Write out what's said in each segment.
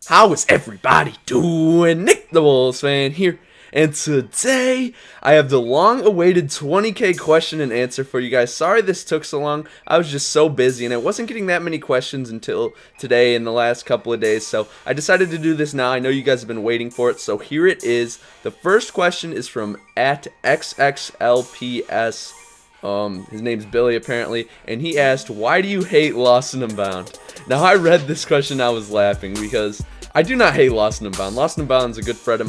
How is everybody doing? NickTheBullsFan here, and today I have the long-awaited 20K question and answer for you guys. Sorry this took so long. I was just so busy, and I wasn't getting that many questions until today in the last couple of days, so I decided to do this now. I know you guys have been waiting for it, so here it is. The first question is from @XXLPS. His name's Billy apparently, and he asked, why do you hate LostNUnbound? Now I read this question, I was laughing because I do not hate LostNUnbound. LostNUnbound's a good friend of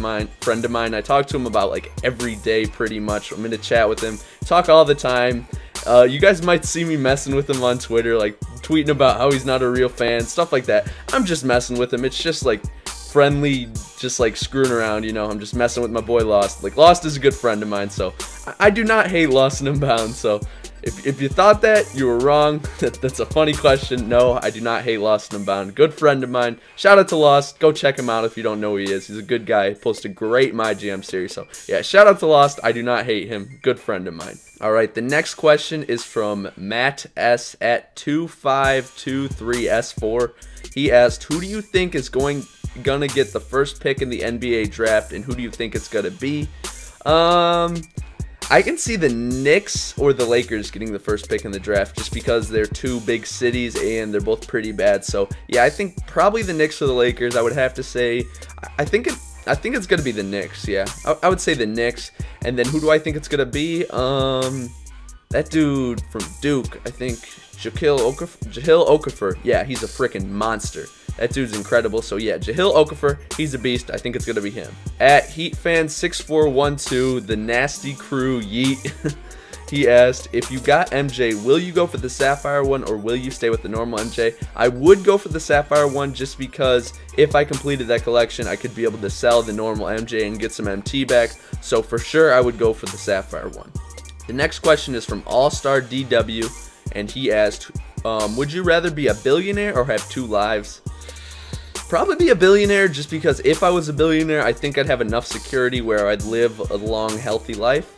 mine. I talk to him about like every day pretty much. I'm in a chat with him, talk all the time. You guys might see me messing with him on Twitter, like tweeting about how he's not a real fan, stuff like that. I'm just messing with him. It's just like friendly, just like screwing around, you know. I'm just messing with my boy Lost. Like, Lost is a good friend of mine, so I do not hate LostNUnbound. So if you thought that, you were wrong. That's a funny question. No, I do not hate LostNUnbound. Good friend of mine. Shout out to Lost. Go check him out if you don't know who he is. He's a good guy. He posts a great My GM series. So yeah, shout out to Lost. I do not hate him. Good friend of mine. All right, the next question is from Matt S at 2523S4. He asked, who do you think is gonna get the first pick in the NBA draft, and who do you think it's gonna be? I can see the Knicks or the Lakers getting the first pick in the draft just because they're two big cities and they're both pretty bad. So yeah, I think probably the Knicks or the Lakers. I would have to say, I think it's gonna be the Knicks. Yeah, I would say the Knicks. And then who do I think it's gonna be? That dude from Duke, I think Jahlil Okafor. Yeah, he's a freaking monster. That dude's incredible. So yeah, Jahlil Okafor, he's a beast. I think it's gonna be him. At HeatFan6412, the nasty crew yeet. He asked, if you got MJ, will you go for the Sapphire one or will you stay with the normal MJ? I would go for the Sapphire one just because if I completed that collection, I could be able to sell the normal MJ and get some MT back. So for sure, I would go for the Sapphire one. The next question is from All-Star DW, and he asked, would you rather be a billionaire or have 2 lives? Probably be a billionaire, just because if I was a billionaire, I think I'd have enough security where I'd live a long, healthy life.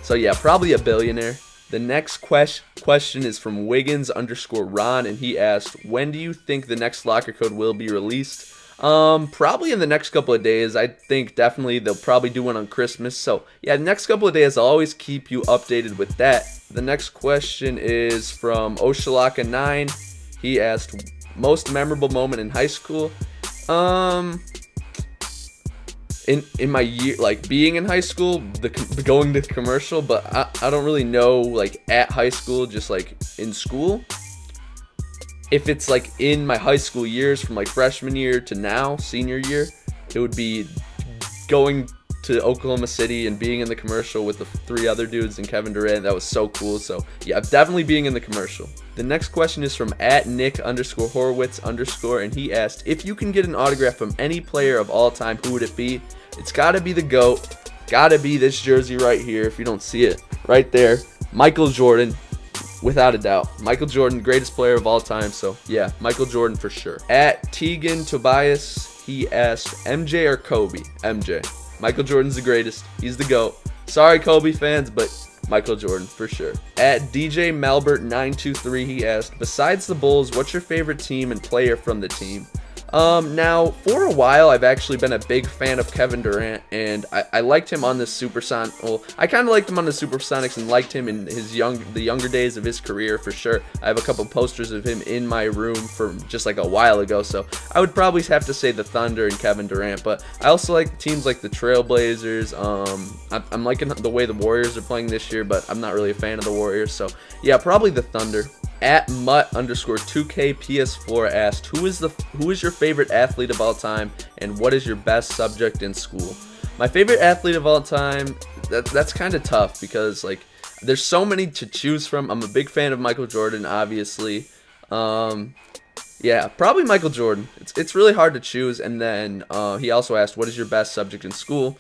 So yeah, probably a billionaire. The next question is from Wiggins_Ron, and he asked, when do you think the next locker code will be released? Probably in the next couple of days. I think definitely they'll probably do one on Christmas. So yeah, the next couple of days, I'll always keep you updated with that. The next question is from Oshalaka9. He asked, most memorable moment in high school? In my year, like being in high school, going to commercial, but I don't really know, like at high school, just like in school. If it's like in my high school years from like freshman year to now, senior year, it would be going to Oklahoma City and being in the commercial with the 3 other dudes and Kevin Durant. That was so cool. So yeah, definitely being in the commercial. The next question is from @Nick_Horowitz_, and he asked, if you can get an autograph from any player of all time, who would it be? It's gotta be the GOAT. Gotta be this jersey right here. If you don't see it right there, Michael Jordan. Without a doubt, Michael Jordan, greatest player of all time. So yeah, Michael Jordan for sure. Tegan Tobias, he asked, MJ or Kobe? MJ. Michael Jordan's the greatest. He's the GOAT. Sorry, Kobe fans, but Michael Jordan for sure. DJ Malbert923, he asked, besides the Bulls, what's your favorite team and player from the team? Now, for a while, I've actually been a big fan of Kevin Durant, and I liked him on the Supersonics. Well, I kind of liked him on the Supersonics and liked him in his the younger days of his career for sure. I have a couple posters of him in my room from just like a while ago, so I would probably have to say the Thunder and Kevin Durant, but I also like teams like the Trailblazers. I'm liking the way the Warriors are playing this year, but I'm not really a fan of the Warriors, so yeah, probably the Thunder. @Mutt_2KPS4 asked, who is your favorite athlete of all time, and what is your best subject in school? My favorite athlete of all time, that's kind of tough because like there's so many to choose from. I'm a big fan of Michael Jordan, obviously. Yeah, probably Michael Jordan. It's really hard to choose. And then he also asked, what is your best subject in school?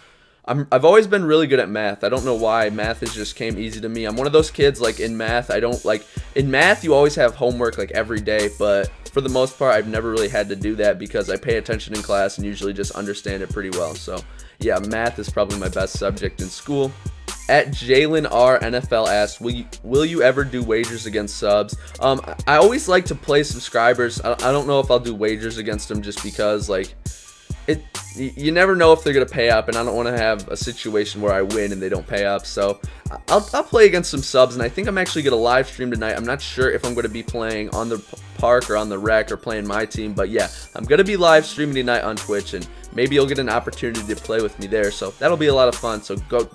I've always been really good at math. I don't know why. Math has just came easy to me. I'm one of those kids, like in math, in math you always have homework like every day, but for the most part I've never really had to do that because I pay attention in class and usually just understand it pretty well. So yeah, math is probably my best subject in school. Jalen R NFL asked, will you ever do wagers against subs? I always like to play subscribers. I don't know if I'll do wagers against them just because like you never know if they're gonna pay up, and I don't want to have a situation where I win and they don't pay up. So I'll play against some subs, and I think I'm actually gonna live stream tonight. I'm not sure if I'm gonna be playing on the park or on the rec or playing my team, but yeah, I'm gonna be live streaming tonight on Twitch, and maybe you'll get an opportunity to play with me there. So that'll be a lot of fun. So go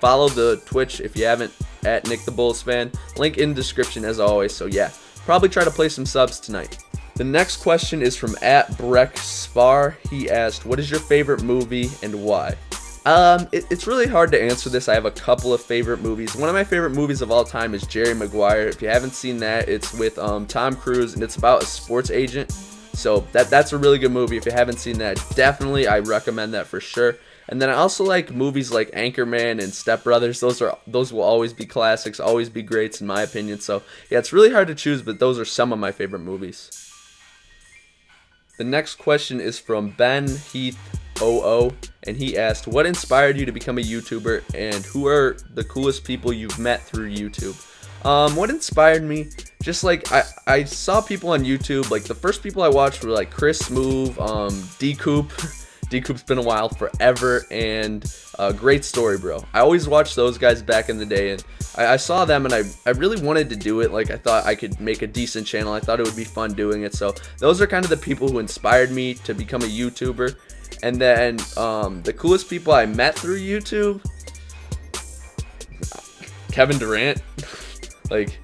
follow the Twitch if you haven't, at NickTheBullsFan. Link in the description as always. So yeah, probably try to play some subs tonight. The next question is from @BreckSpar. He asked, what is your favorite movie and why? It's really hard to answer this. I have a couple of favorite movies. One of my favorite movies of all time is Jerry Maguire. If you haven't seen that, it's with Tom Cruise, and it's about a sports agent. So that's a really good movie. If you haven't seen that, definitely I recommend that for sure. And then I also like movies like Anchorman and Step Brothers. Those will always be classics, always be greats in my opinion. So yeah, it's really hard to choose, but those are some of my favorite movies. The next question is from Ben Heath 00, and he asked, what inspired you to become a YouTuber, and who are the coolest people you've met through YouTube? What inspired me? Just like I saw people on YouTube. Like the first people I watched were like Chris Move, D-Coop. D-Coop's been a while, forever, and Great Story Bro. I always watched those guys back in the day, and I saw them, and I really wanted to do it. Like I thought I could make a decent channel. I thought it would be fun doing it. So those are kind of the people who inspired me to become a YouTuber. And then the coolest people I met through YouTube, Kevin Durant. Like,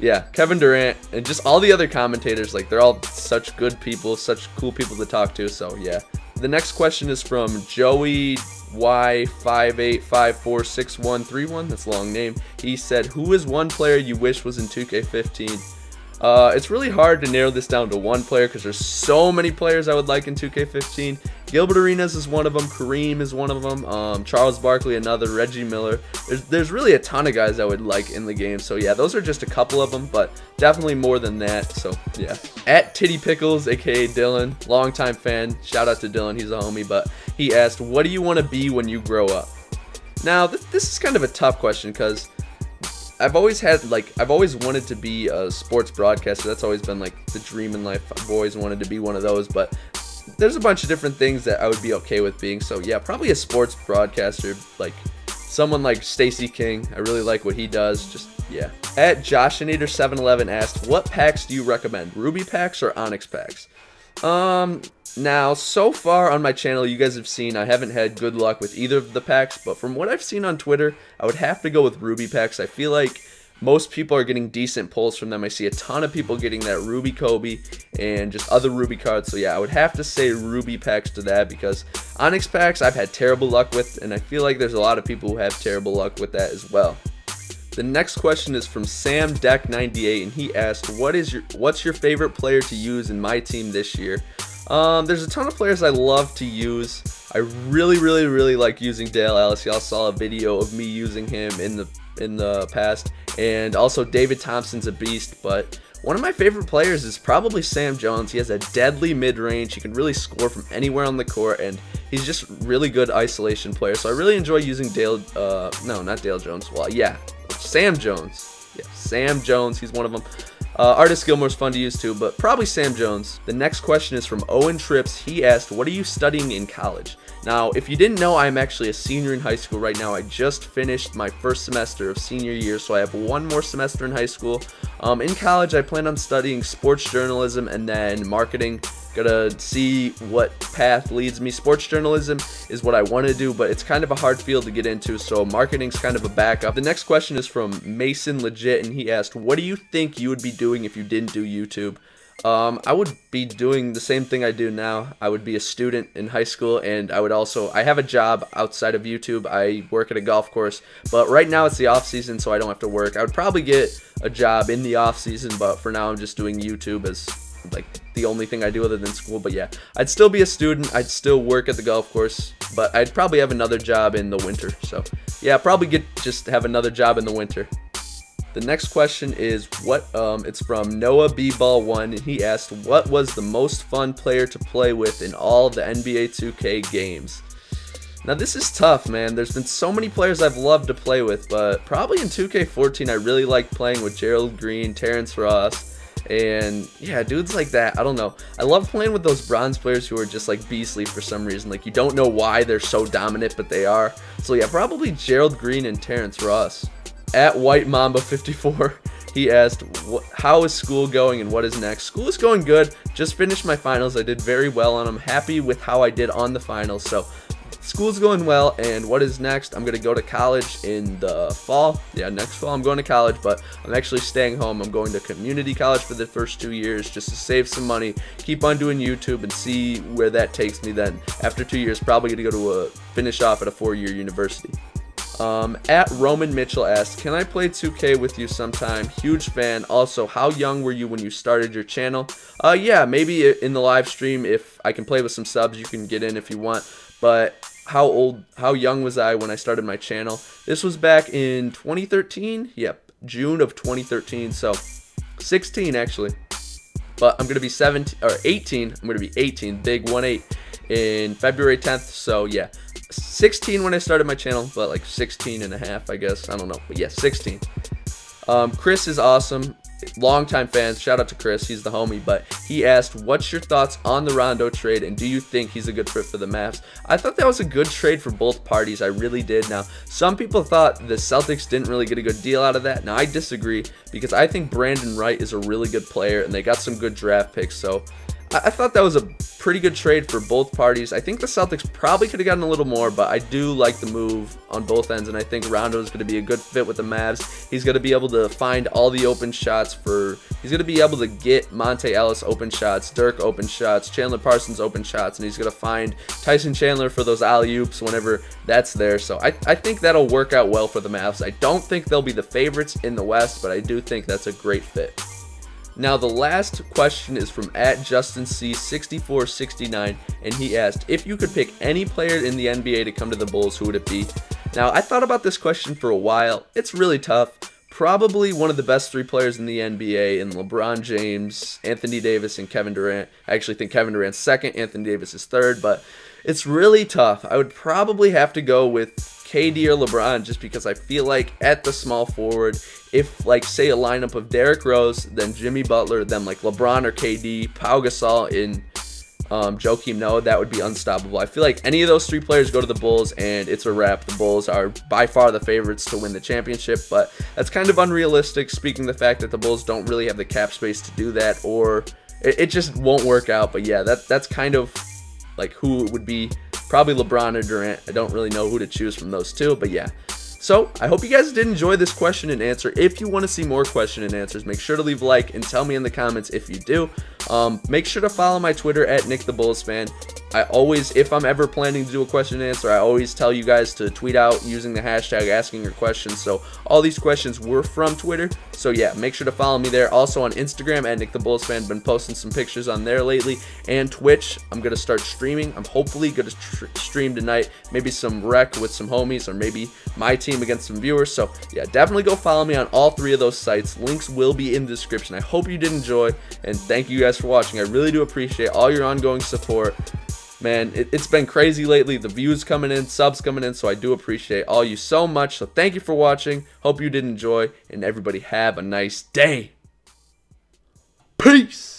yeah, Kevin Durant, and just all the other commentators. Like, they're all such good people, such cool people to talk to. So yeah. The next question is from Joey Y58546131. That's a long name. He said, who is one player you wish was in 2K15? It's really hard to narrow this down to one player because there's so many players I would like in 2K15. Gilbert Arenas is one of them. Kareem is one of them. Charles Barkley, another. Reggie Miller. There's really a ton of guys I would like in the game. So yeah, those are just a couple of them, but definitely more than that. So yeah. @TittyPickles, aka Dylan, longtime fan. Shout out to Dylan, he's a homie. But he asked, what do you want to be when you grow up? Now this is kind of a tough question because I've always wanted to be a sports broadcaster. That's always been like the dream in life. I've always wanted to be one of those, but there's a bunch of different things that I would be okay with being. So yeah, probably a sports broadcaster, like someone like Stacey King. I really like what he does. Just yeah. @Joshinator711 asked, what packs do you recommend? Ruby packs or Onyx packs? Now, so far on my channel, you guys have seen I haven't had good luck with either of the packs, but from what I've seen on Twitter, I would have to go with Ruby packs. I feel like most people are getting decent pulls from them. I see a ton of people getting that Ruby Kobe and just other Ruby cards. So yeah, I would have to say Ruby packs to that, because Onyx packs I've had terrible luck with, and I feel like there's a lot of people who have terrible luck with that as well. The next question is from SamDeck98, and he asked, what's your favorite player to use in my team this year? There's a ton of players I love to use. I really like using Dale Ellis. Y'all saw a video of me using him in the past, and also David Thompson's a beast. But one of my favorite players is probably Sam Jones. He has a deadly mid-range. He can really score from anywhere on the court, and he's just really good isolation player. So I really enjoy using not Dale Jones. Well, yeah, Sam Jones. Yeah, Sam Jones. He's one of them. Artist Gilmore's fun to use too, but probably Sam Jones. The next question is from Owen Trips. He asked, what are you studying in college? Now, if you didn't know, I'm actually a senior in high school right now. I just finished my first semester of senior year, so I have one more semester in high school. In college, I plan on studying sports journalism and then marketing. Gotta see what path leads me. Sports journalism is what I want to do, but it's kind of a hard field to get into, so marketing's kind of a backup. The next question is from Mason Legit, and he asked, what do you think you would be doing if you didn't do YouTube? I would be doing the same thing I do now. I would be a student in high school, and I have a job outside of YouTube. I work at a golf course, but right now it's the off season, so I don't have to work. I would probably get a job in the off season, but for now I'm just doing YouTube as like the only thing I do other than school. But yeah, I'd still be a student. I'd still work at the golf course, but I'd probably have another job in the winter. So yeah, probably just have another job in the winter. The next question is it's from Noah B Ball 1, and he asked, what was the most fun player to play with in all of the NBA 2K games? Now this is tough, man. There's been so many players I've loved to play with, but probably in 2K14 I really liked playing with Gerald Green, Terrence Ross, And yeah, dudes like that, I don't know. I love playing with those bronze players who are just like beastly for some reason. Like, you don't know why they're so dominant, but they are. So yeah, probably Gerald Green and Terrence Ross. At White Mamba 54, he asked, how is school going and what is next? School is going good. Just finished my finals. I did very well, and I'm happy with how I did on the finals. So school's going well, and what is next? I'm going to go to college in the fall. Yeah, next fall I'm going to college, but I'm actually staying home. I'm going to community college for the first 2 years just to save some money, keep on doing YouTube, and see where that takes me then. After 2 years, probably going to go to finish off at a 4-year university. At Roman Mitchell asked, can I play 2K with you sometime? Huge fan. Also, how young were you when you started your channel? Yeah, maybe in the live stream, if I can play with some subs, you can get in if you want. But how young was I when I started my channel? This was back in 2013. Yep, June of 2013. So 16 actually. But I'm gonna be 17 or 18. I'm gonna be 18. Big 1-8 in February 10th. So yeah, 16 when I started my channel, but like 16 and a half, I guess. I don't know, but yeah, 16. Chris is awesome. Longtime fans, shout out to Chris, he's the homie, but he asked, what's your thoughts on the Rondo trade, and do you think he's a good fit for the Mavs? I thought that was a good trade for both parties, I really did. Now, some people thought the Celtics didn't really get a good deal out of that. Now, I disagree, because I think Brandon Wright is a really good player, and they got some good draft picks, so I thought that was a pretty good trade for both parties. I think the Celtics probably could have gotten a little more, but I do like the move on both ends, and I think Rondo is going to be a good fit with the Mavs. He's going to be able to find all the open shots he's going to be able to get Monte Ellis open shots, Dirk open shots, Chandler Parsons open shots, and he's going to find Tyson Chandler for those alley-oops whenever that's there. So I think that'll work out well for the Mavs. I don't think they'll be the favorites in the West, but I do think that's a great fit. Now, the last question is from @JustinC6469, and he asked, if you could pick any player in the NBA to come to the Bulls, who would it be? Now, I thought about this question for a while. It's really tough. Probably one of the best 3 players in the NBA in LeBron James, Anthony Davis, and Kevin Durant. I actually think Kevin Durant's second, Anthony Davis is third, but it's really tough. I would probably have to go with KD or LeBron, just because I feel like at the small forward, if like say a lineup of Derrick Rose, then Jimmy Butler, then like LeBron or KD, Pau Gasol, and Joakim Noah, that would be unstoppable. I feel like any of those 3 players go to the Bulls and it's a wrap. The Bulls are by far the favorites to win the championship, but that's kind of unrealistic, speaking of the fact that the Bulls don't really have the cap space to do that, or it just won't work out. But yeah, that's kind of like who it would be. Probably LeBron or Durant. I don't really know who to choose from those 2, but yeah. So, I hope you guys did enjoy this question and answer. If you want to see more question and answers, make sure to leave a like and tell me in the comments if you do. Make sure to follow my Twitter at NickTheBullsFan. I always, if I'm ever planning to do a question and answer, I always tell you guys to tweet out using the hashtag asking your questions. So all these questions were from Twitter. So yeah, make sure to follow me there. Also on Instagram at NickTheBullsFan. Been posting some pictures on there lately. And Twitch, I'm going to start streaming. I'm hopefully going to stream tonight. Maybe some rec with some homies, or maybe my team against some viewers. So yeah, definitely go follow me on all 3 of those sites. Links will be in the description. I hope you did enjoy, and thank you guys for watching. I really do appreciate all your ongoing support. Man, it's been crazy lately. The views coming in, subs coming in, so I do appreciate all you so much. So thank you for watching. Hope you did enjoy, and everybody have a nice day. Peace!